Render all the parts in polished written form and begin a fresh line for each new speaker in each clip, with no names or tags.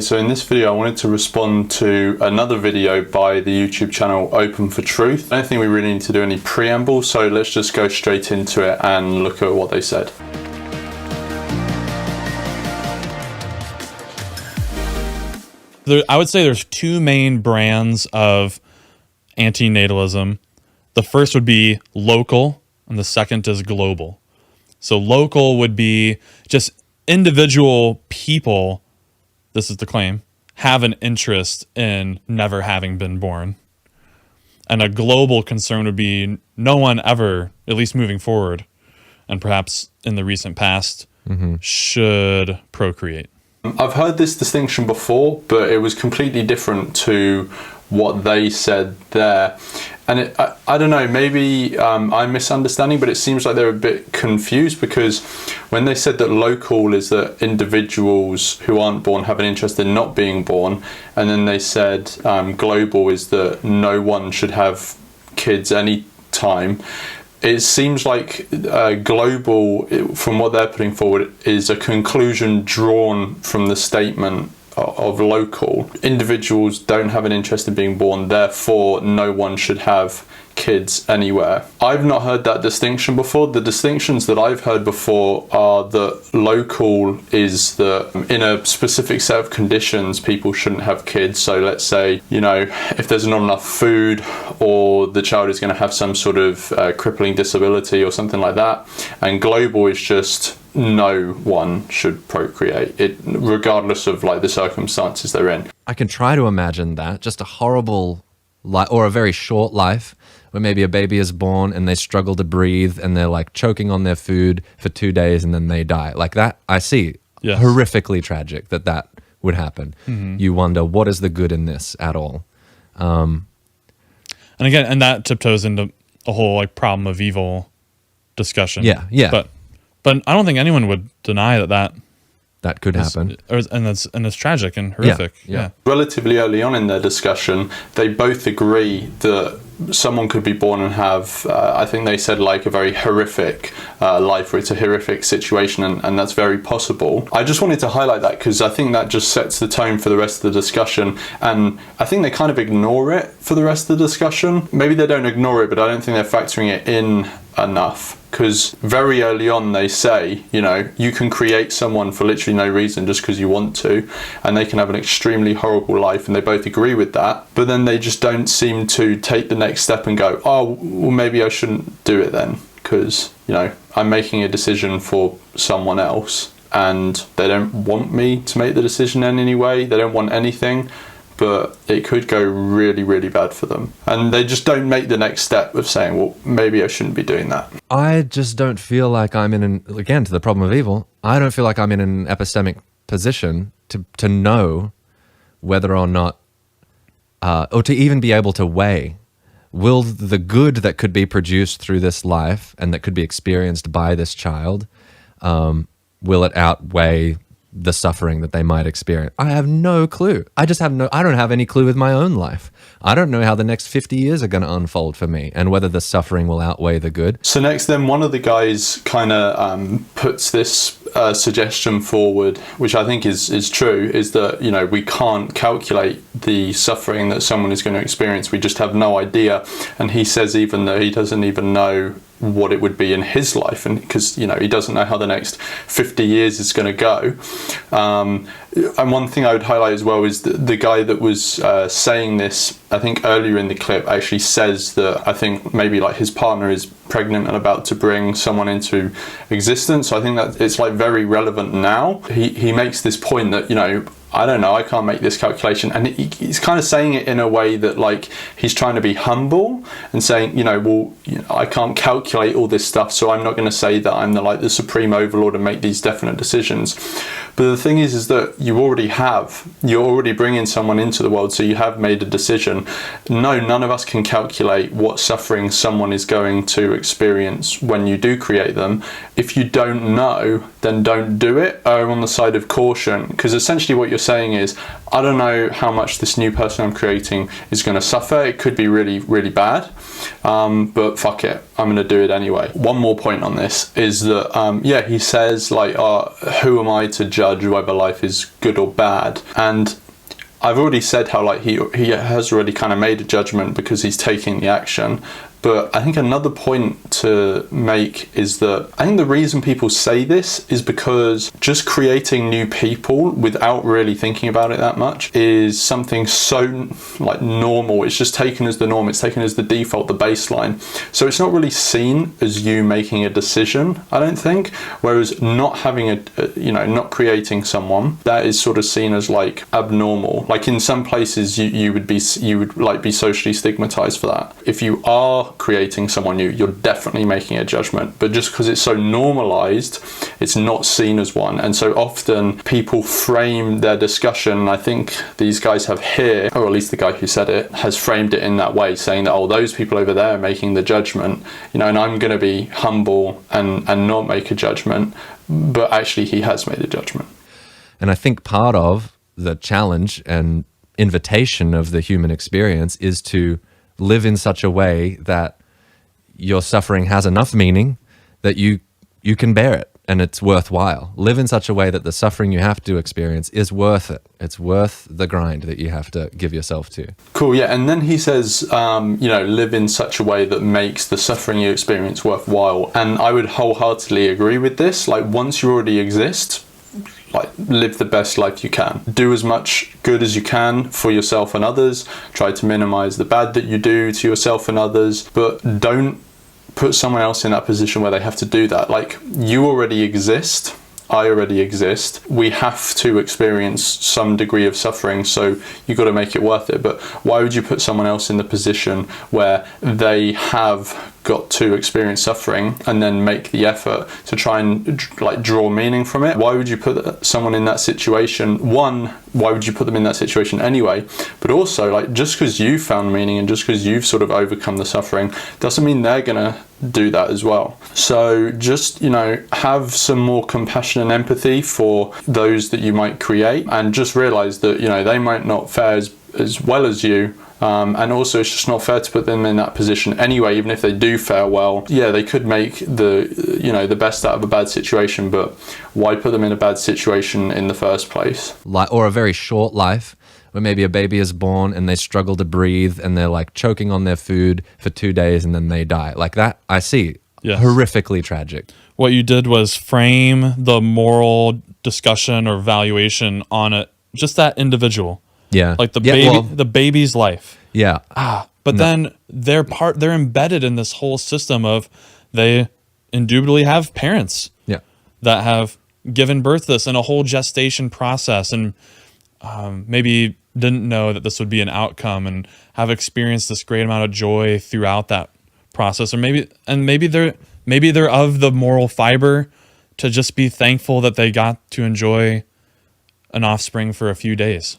So in this video I wanted to respond to another video by the YouTube channel Open for Truth. I don't think we really need to do any preamble, so let's just go straight into it and look at what they said.
I would say there's two main brands of antinatalism. The first would be local, and the second is global. So local would be just individual people, this is the claim, have an interest in never having been born. And a global concern would be no one ever, at least moving forward, and perhaps in the recent past, should procreate.
I've heard this distinction before, but it was completely different to what they said there. And I don't know, maybe I'm misunderstanding, but it seems like they're a bit confused, because when they said that local is that individuals who aren't born have an interest in not being born, and then they said global is that no one should have kids any time. It seems like global, from what they're putting forward, is a conclusion drawn from the statement of local. Individuals don't have an interest in being born, therefore no one should have kids anywhere. I've not heard that distinction before. The distinctions that I've heard before are that local is that in a specific set of conditions people shouldn't have kids. So let's say, you know, if there's not enough food, or the child is going to have some sort of crippling disability or something like that. And global is just no one should procreate, it regardless of like the circumstances they're in.
I can try to imagine that, just a horrible life, or a very short life, where maybe a baby is born and they struggle to breathe and they're like choking on their food for 2 days and then they die. Like that, I see. Yes. Horrifically tragic that would happen. You wonder, what is the good in this at all?
And again, and that tiptoes into a whole like problem of evil discussion.
Yeah.
But I don't think anyone would deny that
could happen.
And it's tragic and horrific. Yeah.
Relatively early on in their discussion, they both agree that someone could be born and have, I think they said, like a very horrific life, where it's a horrific situation, and that's very possible. I just wanted to highlight that because I think that just sets the tone for the rest of the discussion, and I think they kind of ignore it for the rest of the discussion. Maybe they don't ignore it, but I don't think they're factoring it in enough. Because very early on they say, you know, you can create someone for literally no reason just because you want to, and they can have an extremely horrible life, and they both agree with that. But then they just don't seem to take the next step and go, oh, well, maybe I shouldn't do it then, because, you know, I'm making a decision for someone else and they don't want me to make the decision in any way. They don't want anything, but it could go really, really bad for them. And they just don't make the next step of saying, well, maybe I shouldn't be doing that.
I just don't feel like I'm again, to the problem of evil, I don't feel like I'm in an epistemic position to know whether or not, or to even be able to weigh, will the good that could be produced through this life and that could be experienced by this child, will it outweigh the suffering that they might experience? I have no clue. I don't have any clue with my own life. I don't know how the next 50 years are going to unfold for me, and whether the suffering will outweigh the good.
So next then, one of the guys kind of puts this suggestion forward, which I think is true, is that, you know, we can't calculate the suffering that someone is going to experience. We just have no idea. And he says even that he doesn't even know what it would be in his life, and because, you know, he doesn't know how the next 50 years is going to go. And one thing I would highlight as well is the guy that was saying this, I think earlier in the clip, actually says that I think maybe like his partner is pregnant and about to bring someone into existence. So I think that it's like very relevant now. He makes this point that, you know, I don't know, I can't make this calculation. And he's kind of saying it in a way that, like, he's trying to be humble and saying, you know, well, you know, I can't calculate all this stuff, so I'm not going to say that I'm the supreme overlord and make these definite decisions. But the thing is that you're already bringing someone into the world, so you have made a decision. No, none of us can calculate what suffering someone is going to experience when you do create them. If you don't know, then don't do it. Err on the side of caution, because essentially what you're saying is, I don't know how much this new person I'm creating is going to suffer. It could be really, really bad, but fuck it, I'm going to do it anyway. One more point on this is that, he says, like, who am I to judge whether life is good or bad? And I've already said how, like, he has already kind of made a judgment because he's taking the action. But I think another point to make is that I think the reason people say this is because just creating new people without really thinking about it that much is something so, like, normal. It's just taken as the norm. It's taken as the default, the baseline. So it's not really seen as you making a decision, I don't think. Whereas not having not creating someone, that is sort of seen as, like, abnormal. Like, in some places you would be socially stigmatized for that. If you are creating someone new, you're definitely making a judgment, but just because it's so normalized, it's not seen as one. And so often people frame their discussion, I think these guys have here, or at least the guy who said it has framed it in that way, saying that, oh, those people over there are making the judgment, and I'm going to be humble and not make a judgment, but actually he has made a judgment.
And I think part of the challenge and invitation of the human experience is to live in such a way that your suffering has enough meaning that you can bear it and it's worthwhile. Live in such a way that the suffering you have to experience is worth it. It's worth the grind that you have to give yourself to.
Cool, yeah. And then he says, live in such a way that makes the suffering you experience worthwhile. And I would wholeheartedly agree with this. Like, once you already exist, like, live the best life you can. Do as much good as you can for yourself and others. Try to minimize the bad that you do to yourself and others, but don't put someone else in that position where they have to do that. Like, you already exist. I already exist. We have to experience some degree of suffering, so you got to make it worth it. But why would you put someone else in the position where they have got to experience suffering and then make the effort to try and, like, draw meaning from it? Why would you put someone in that situation? One, why would you put them in that situation anyway? But also, like, just because you found meaning and just because you've sort of overcome the suffering doesn't mean they're gonna do that as well. So just, have some more compassion and empathy for those that you might create, and just realize that, they might not fare as well as you. And also, it's just not fair to put them in that position anyway. Even if they do fare well, they could make the best out of a bad situation, but why put them in a bad situation in the first place?
Or a very short life where maybe a baby is born and they struggle to breathe and they're, like, choking on their food for 2 days and then they die. Like that, I see. Yes. Horrifically tragic.
What you did was frame the moral discussion or valuation on just that individual.
Yeah.
Like the baby's life.
Yeah.
But then they're embedded in this whole system of, they indubitably have parents.
Yeah.
That have given birth to this and a whole gestation process, and maybe didn't know that this would be an outcome and have experienced this great amount of joy throughout that process. Or maybe they're of the moral fiber to just be thankful that they got to enjoy an offspring for a few days.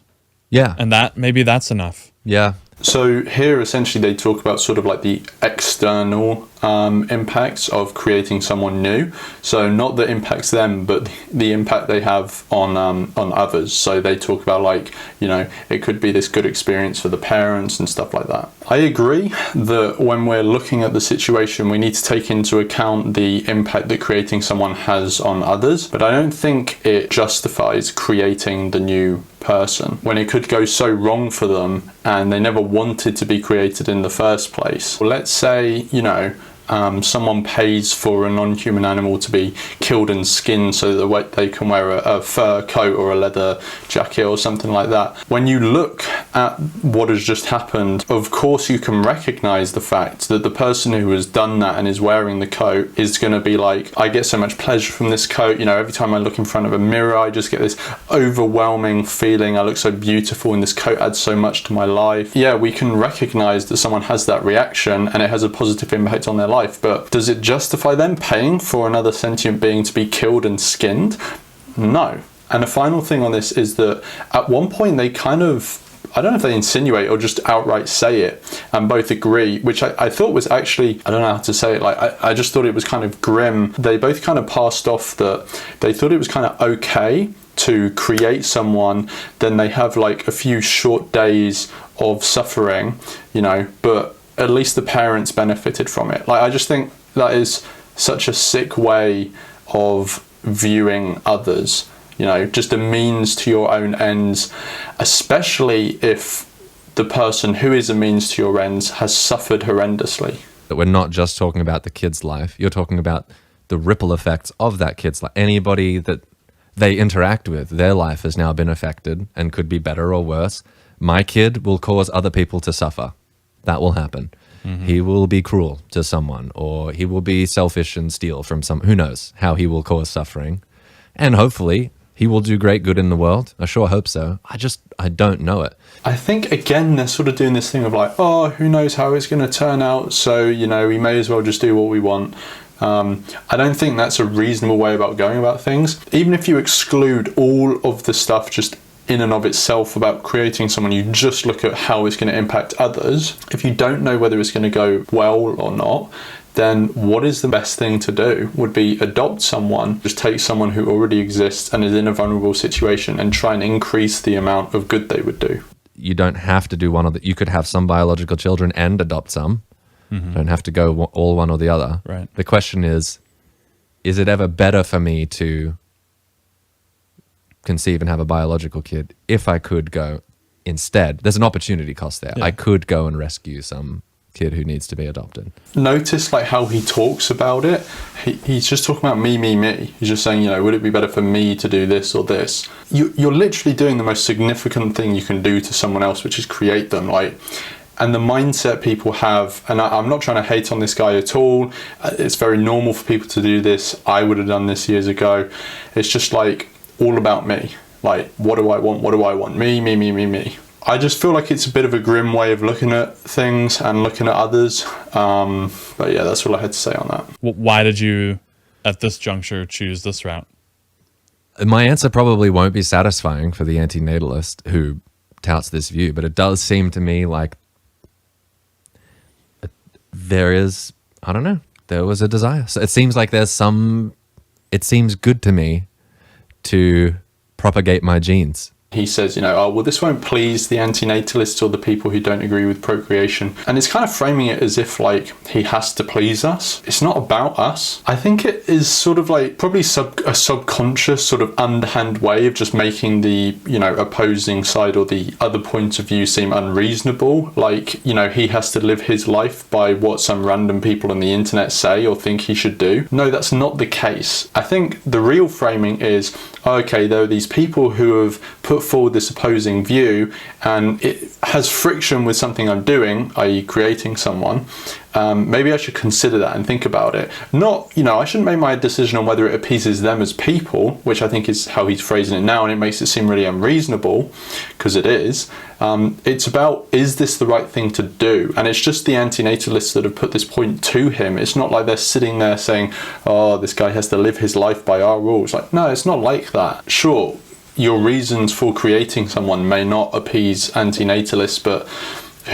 Yeah.
And maybe that's enough.
Yeah.
So here, essentially, they talk about sort of like the external impacts of creating someone new. So not that impacts them, but the impact they have on others. So they talk about, like, it could be this good experience for the parents and stuff like that. I agree that when we're looking at the situation, we need to take into account the impact that creating someone has on others. But I don't think it justifies creating the new person when it could go so wrong for them and they never wanted to be created in the first place. Well, let's say, someone pays for a non-human animal to be killed and skinned so that they can wear a fur coat or a leather jacket or something like that. When you look at what has just happened, of course you can recognize the fact that the person who has done that and is wearing the coat is going to be like, I get so much pleasure from this coat. Every time I look in front of a mirror, I just get this overwhelming feeling. I look so beautiful and this coat adds so much to my life. Yeah, we can recognize that someone has that reaction and it has a positive impact on their life. But does it justify them paying for another sentient being to be killed and skinned? No. And the final thing on this is that at one point they kind of I don't know if they insinuate or just outright say it, and both agree, which I thought was actually, I don't know how to say it, like I just thought it was kind of grim. They both kind of passed off that they thought it was kind of okay to create someone, then they have like a few short days of suffering, you know, but at least the parents benefited from it. Like, I just think that is such a sick way of viewing others, you know, just a means to your own ends, especially if the person who is a means to your ends has suffered horrendously.
That we're not just talking about the kid's life, you're talking about the ripple effects of that kid's life. Anybody that they interact with, their life has now been affected and could be better or worse. My kid will cause other people to suffer. That will happen. Mm-hmm. He will be cruel to someone, or he will be selfish and steal from some, who knows how he will cause suffering. And hopefully he will do great good in the world. I sure hope so. I don't know it.
I think, again, they're sort of doing this thing of like, oh, who knows how it's going to turn out, so, you know, we may as well just do what we want. I don't think that's a reasonable way about going about things. Even if you exclude all of the stuff just in and of itself about creating someone, you just look at how it's going to impact others. If you don't know whether it's going to go well or not, then what is the best thing to do would be adopt someone, just take someone who already exists and is in a vulnerable situation and try and increase the amount of good they would do.
You don't have to do one of the, you could have some biological children and adopt some. Mm-hmm. Don't have to go all one or the other.
Right.
The question is it ever better for me to conceive and have a biological kid if I could go instead? There's an opportunity cost there. Yeah. I could go and rescue some kid who needs to be adopted.
Notice like how he talks about it. He's just talking about me. He's just saying, you know, would it be better for me to do this or this? You're literally doing the most significant thing you can do to someone else, which is create them. Like, and the mindset people have, and I'm not trying to hate on this guy at all. It's very normal for people to do this. I would have done this years ago. It's just like all about me. Like, what do I want? What do I want? Me. I just feel like it's a bit of a grim way of looking at things and looking at others. But yeah, that's all I had to say on that.
Why did you, at this juncture, choose this route?
My answer probably won't be satisfying for the anti-natalist who touts this view, but it does seem to me like there is, I don't know, there was a desire. So it seems like it seems good to me to propagate my genes.
He says, you know, oh, well, this won't please the anti-natalists or the people who don't agree with procreation. And it's kind of framing it as if, like, he has to please us. It's not about us. I think it is sort of like probably a subconscious sort of underhand way of just making the, you know, opposing side or the other point of view seem unreasonable. Like, you know, he has to live his life by what some random people on the internet say or think he should do. No, that's not the case. I think the real framing is, okay, there are these people who have put forward this opposing view and it has friction with something I'm doing, i.e. creating someone. Maybe I should consider that and think about it. Not, you know, I shouldn't make my decision on whether it appeases them as people, which I think is how he's phrasing it now, and it makes it seem really unreasonable, because it is. It's about, is this the right thing to do? And it's just the anti-natalists that have put this point to him. It's not like they're sitting there saying, oh, this guy has to live his life by our rules. Like, no, it's not like that. Sure, your reasons for creating someone may not appease anti-natalists, but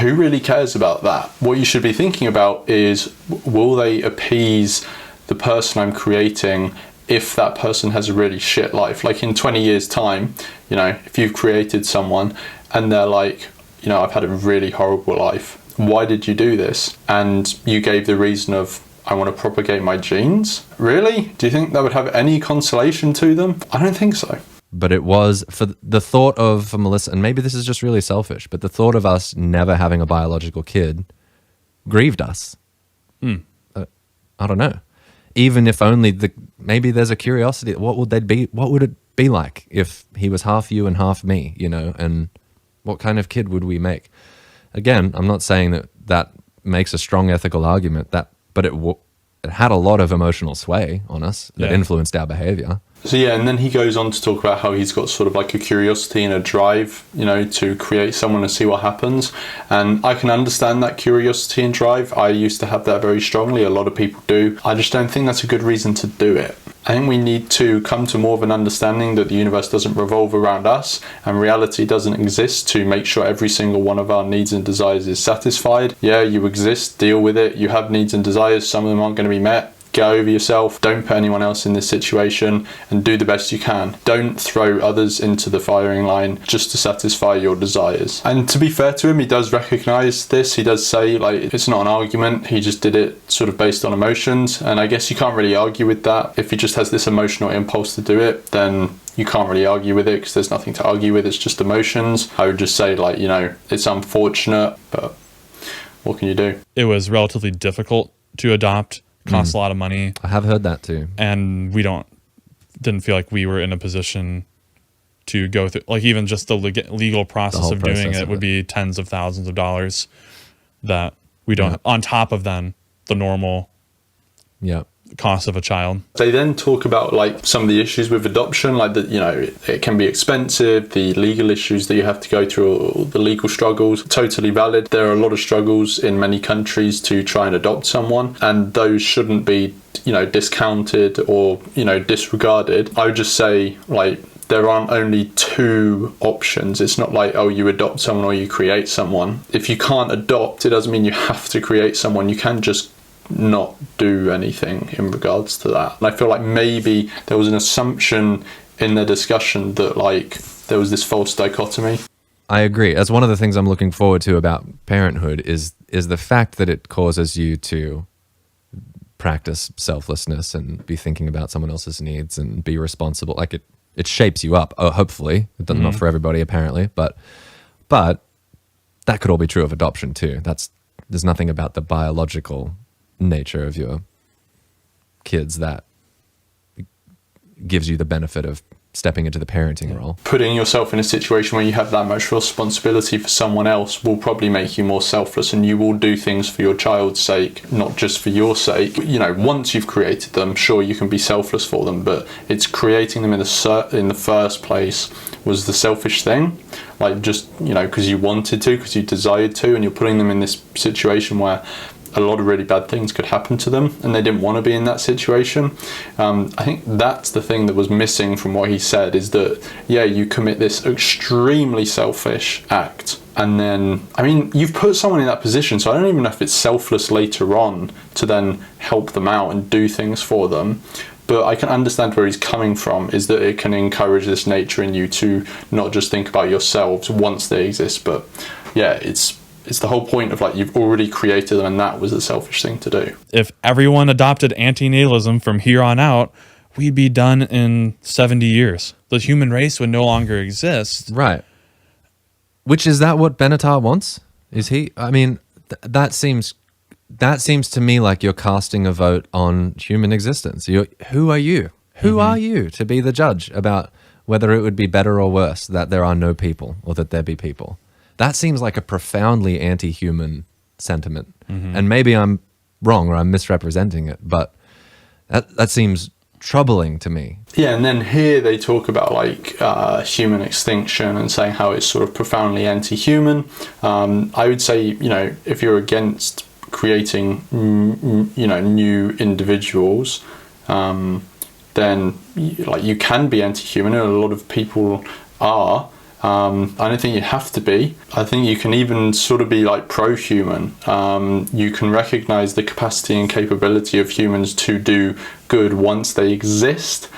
who really cares about that? What you should be thinking about is, will they appease the person I'm creating if that person has a really shit life? Like in 20 years time, you know, if you've created someone and they're like, you know, I've had a really horrible life. Why did you do this? And you gave the reason of, I want to propagate my genes. Really? Do you think that would have any consolation to them? I don't think so.
But it was, for the thought of, for Melissa, and maybe this is just really selfish, but the thought of us never having a biological kid grieved us. I don't know. Even if only maybe there's a curiosity, what would it be like if he was half you and half me, you know, and what kind of kid would we make? Again, I'm not saying that makes a strong ethical argument, but it had a lot of emotional sway on us that influenced our behavior.
So yeah, and then he goes on to talk about how he's got sort of like a curiosity and a drive, you know, to create someone and see what happens. And I can understand that curiosity and drive. I used to have that very strongly. A lot of people do. I just don't think that's a good reason to do it. I think we need to come to more of an understanding that the universe doesn't revolve around us and reality doesn't exist to make sure every single one of our needs and desires is satisfied. Yeah, you exist, deal with it. You have needs and desires. Some of them aren't going to be met. Get over yourself. Don't put anyone else in this situation and do the best you can. Don't throw others into the firing line just to satisfy your desires. And to be fair to him, he does recognize this. He does say, like, it's not an argument. He just did it sort of based on emotions. And I guess you can't really argue with that. If he just has this emotional impulse to do it, then you can't really argue with it because there's nothing to argue with. It's just emotions. I would just say, like, you know, it's unfortunate, but what can you do?
It was relatively difficult to adopt. Costs a lot of money.
I have heard that too.
And didn't feel like we were in a position to go through, like, even just the legal process of doing it would be tens of thousands of dollars that we don't, on top of then the normal cost of a child.
They then talk about, like, some of the issues with adoption, like that, you know, it can be expensive, the legal issues that you have to go through, the legal struggles, totally valid. There are a lot of struggles in many countries to try and adopt someone, and those shouldn't be, you know, discounted or, you know, disregarded. I would just say, like, there aren't only two options. It's not like, oh, you adopt someone or you create someone. If you can't adopt, it doesn't mean you have to create someone. You can just not do anything in regards to that. And I feel like maybe there was an assumption in the discussion that, like, there was this false dichotomy.
I agree. That's one of the things I'm looking forward to about parenthood is the fact that it causes you to practice selflessness and be thinking about someone else's needs and be responsible. Like, it shapes you up. Oh, hopefully. It does not for everybody, apparently, but that could all be true of adoption too. There's nothing about the biological nature of your kids that gives you the benefit of stepping into the parenting role.
Putting yourself in a situation where you have that much responsibility for someone else will probably make you more selfless, and you will do things for your child's sake, not just for your sake. You know, once you've created them, sure, you can be selfless for them, but it's creating them in the first place was the selfish thing. Like, just, you know, because you wanted to, because you desired to, and you're putting them in this situation where a lot of really bad things could happen to them and they didn't want to be in that situation. I think that's the thing that was missing from what he said, is that, yeah, you commit this extremely selfish act, and then, I mean, you've put someone in that position, so I don't even know if it's selfless later on to then help them out and do things for them. But I can understand where he's coming from, is that it can encourage this nature in you to not just think about yourselves once they exist, but yeah, it's the whole point of, like, you've already created them, and that was the selfish thing to do.
If everyone adopted antinatalism from here on out, we'd be done in 70 years. The human race would no longer exist.
Right. Which, is that what Benatar wants? Is he? I mean, that seems to me like you're casting a vote on human existence. Who are you? Who are you to be the judge about whether it would be better or worse that there are no people or that there be people? That seems like a profoundly anti-human sentiment. And maybe I'm wrong or I'm misrepresenting it, but that seems troubling to me.
Yeah, and then here they talk about, like, human extinction and saying how it's sort of profoundly anti-human. I would say, you know, if you're against creating, you know, new individuals, then, like, you can be anti-human, and a lot of people are. I don't think you have to be. I think you can even sort of be, like, pro-human. You can recognize the capacity and capability of humans to do good once they exist,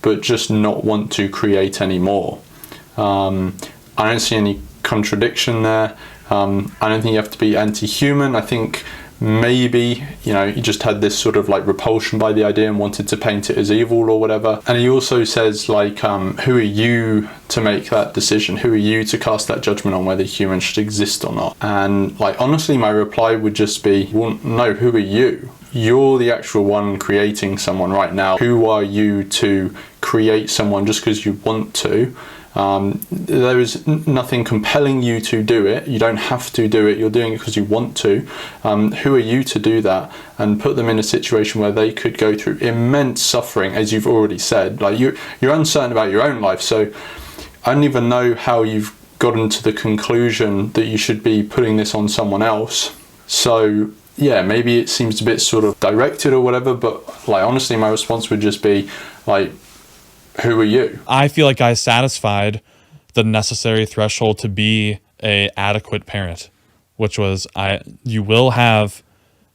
but just not want to create any more. I don't see any contradiction there. I don't think you have to be anti-human. I think maybe, you know, he just had this sort of, like, repulsion by the idea and wanted to paint it as evil or whatever. And he also says, like, who are you to make that decision? Who are you to cast that judgment on whether humans should exist or not? And, like, honestly, my reply would just be, well, no, who are you? You're the actual one creating someone right now. Who are you to create someone just because you want to? There is nothing compelling you to do it. You don't have to do it. You're doing it because you want to. Who are you to do that and put them in a situation where they could go through immense suffering, as you've already said? Like, you're uncertain about your own life, so I don't even know how you've gotten to the conclusion that you should be putting this on someone else. So yeah, maybe it seems a bit sort of directed or whatever, but like honestly, my response would just be like, who are you?
I feel like I satisfied the necessary threshold to be a adequate parent, which was you will have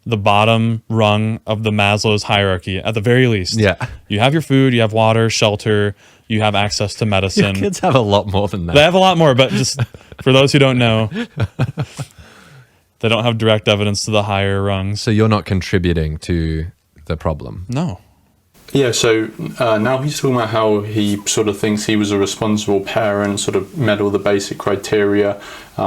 the bottom rung of the Maslow's hierarchy at the very least.
Yeah.
You have your food, you have water, shelter, you have access to medicine.
Your kids have a lot more than that.
They have a lot more, but just for those who don't know, they don't have direct evidence to the higher rungs.
So you're not contributing to the problem.
No.
Yeah, so now he's talking about how he sort of thinks he was a responsible parent, sort of met all the basic criteria. I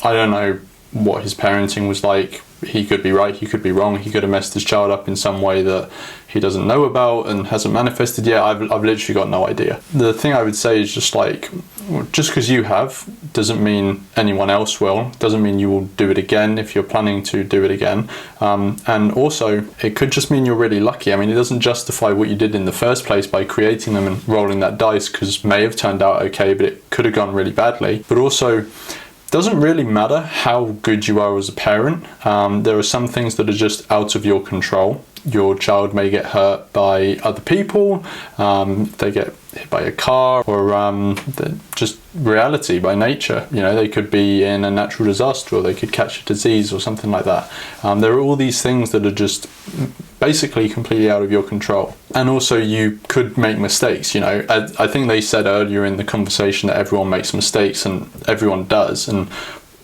don't know what his parenting was like. He could be right, he could be wrong. He could have messed his child up in some way that he doesn't know about and hasn't manifested yet. I've literally got no idea. The thing I would say is just like, just because you have doesn't mean anyone else will. Doesn't mean you will do it again if you're planning to do it again. And also, it could just mean you're really lucky. I mean, it doesn't justify what you did in the first place by creating them and rolling that dice, because may have turned out okay, but it could have gone really badly. But also, doesn't really matter how good you are as a parent. There are some things that are just out of your control. Your child may get hurt by other people, they get hit by a car, or just reality by nature. You know, they could be in a natural disaster, or they could catch a disease or something like that. There are all these things that are just basically completely out of your control. And also you could make mistakes. You know, I think they said earlier in the conversation that everyone makes mistakes, and everyone does. And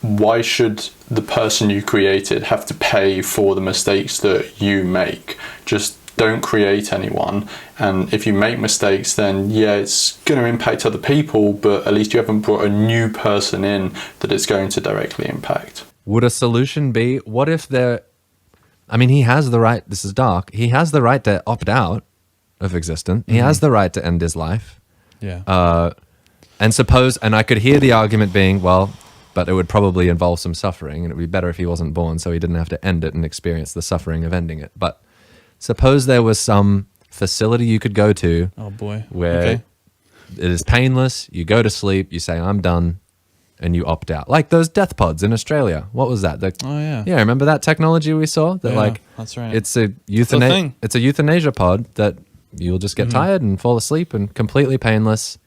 why should the person you created have to pay for the mistakes that you make? Just don't create anyone. And if you make mistakes, then yeah, it's going to impact other people, but at least you haven't brought a new person in that it's going to directly impact.
Would a solution be, what if he has the right, this is dark, he has the right to opt out of existence. He has the right to end his life.
Yeah.
And I could hear the argument being, well, but it would probably involve some suffering, and it would be better if he wasn't born so he didn't have to end it and experience the suffering of ending it. But suppose there was some facility you could go to
Oh boy.
where
Okay.
it is painless, you go to sleep, you say, I'm done, and you opt out. Like those death pods in Australia. What was that?
Oh yeah.
Yeah, remember that technology we saw? That
Yeah,
like
that's right.
It's a
thing.
euthanasia pod that you'll just get tired and fall asleep and completely painless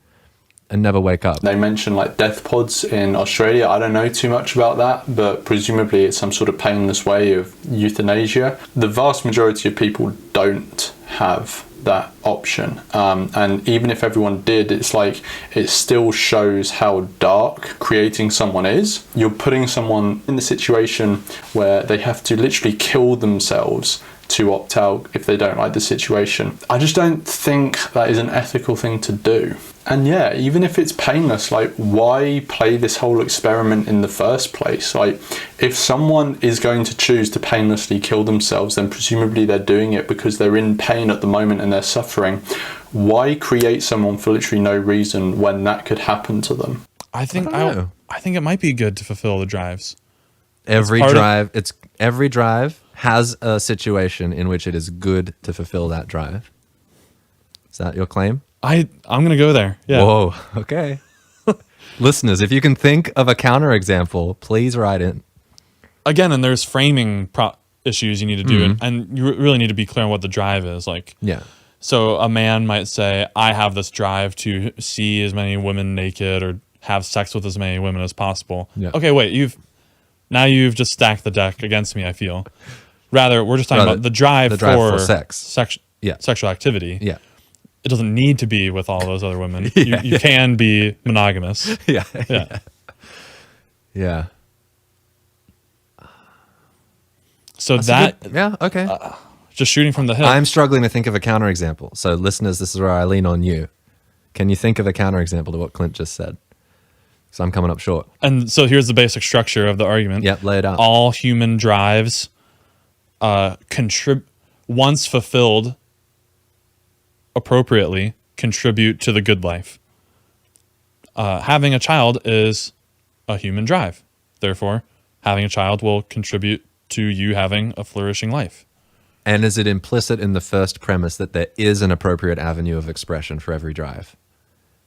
and never wake up.
They mention like death pods in Australia. I don't know too much about that, but presumably it's some sort of painless way of euthanasia. The vast majority of people don't have that option. And even if everyone did, it's like, it still shows how dark creating someone is. You're putting someone in the situation where they have to literally kill themselves to opt out if they don't like the situation. I just don't think that is an ethical thing to do. And yeah, even if it's painless, like, why play this whole experiment in the first place? Like, if someone is going to choose to painlessly kill themselves, then presumably they're doing it because they're in pain at the moment and they're suffering. Why create someone for literally no reason when that could happen to them?
I think
know.
I think it might be good to fulfill the drives.
Every drive has a situation in which it is good to fulfill that drive. Is that your claim?
I'm gonna go there. Yeah.
Whoa. Okay. Listeners, if you can think of a counterexample, please write in.
Again, and there's framing issues you need to do, and you really need to be clear on what the drive is. Like,
Yeah.
so a man might say, I have this drive to see as many women naked or have sex with as many women as possible.
Yeah.
Okay, wait, you've just stacked the deck against me, I feel. Rather, we're just talking about the drive for
sex.
Yeah. Sexual activity.
Yeah.
It doesn't need to be with all those other women.
Yeah,
you can be monogamous.
Yeah.
Yeah.
Yeah.
So
Yeah, okay.
just shooting from the hip.
I'm struggling to think of a counterexample. So listeners, this is where I lean on you. Can you think of a counterexample to what Clint just said? So I'm coming up short.
And so here's the basic structure of the argument.
Yep, lay it out.
All human drives once fulfilled appropriately, contribute to the good life. Having a child is a human drive. Therefore, having a child will contribute to you having a flourishing life.
And is it implicit in the first premise that there is an appropriate avenue of expression for every drive?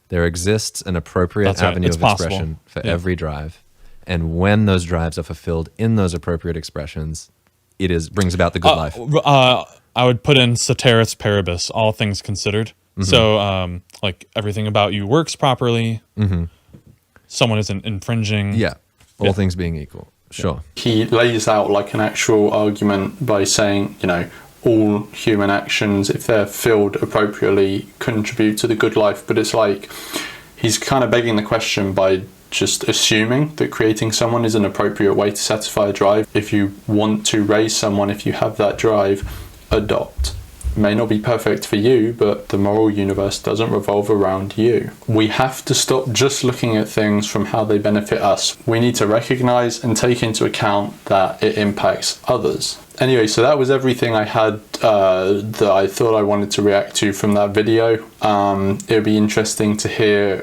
There exists an appropriate
That's right.
avenue
It's
of
possible.
expression for
Yeah.
every drive. And when those drives are fulfilled in those appropriate expressions, brings about the good life.
I would put in ceteris paribus, all things considered. So, like everything about you works properly. Someone isn't infringing.
Yeah, all things being equal. Sure.
He lays out like an actual argument by saying, you know, all human actions, if they're filled appropriately, contribute to the good life. But it's like he's kind of begging the question by just assuming that creating someone is an appropriate way to satisfy a drive. If you want to raise someone, if you have that drive, adopt. May not be perfect for you, but the moral universe doesn't revolve around you. We have to stop just looking at things from how they benefit us. We need to recognize and take into account that it impacts others. Anyway, so that was everything I had that I thought I wanted to react to from that video. It would be interesting to hear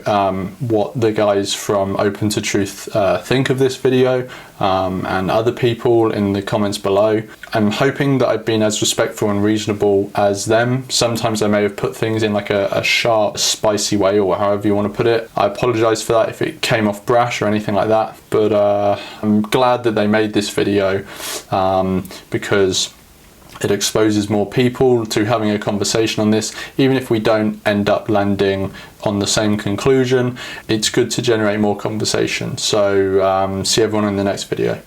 what the guys from Open to Truth think of this video, and other people in the comments below. I'm hoping that I've been as respectful and reasonable as them. Sometimes I may have put things in like a sharp, spicy way, or however you want to put it. I apologize for that if it came off brash or anything like that, but I'm glad that they made this video, because it exposes more people to having a conversation on this. Even if we don't end up landing on the same conclusion, it's good to generate more conversation. So see everyone in the next video.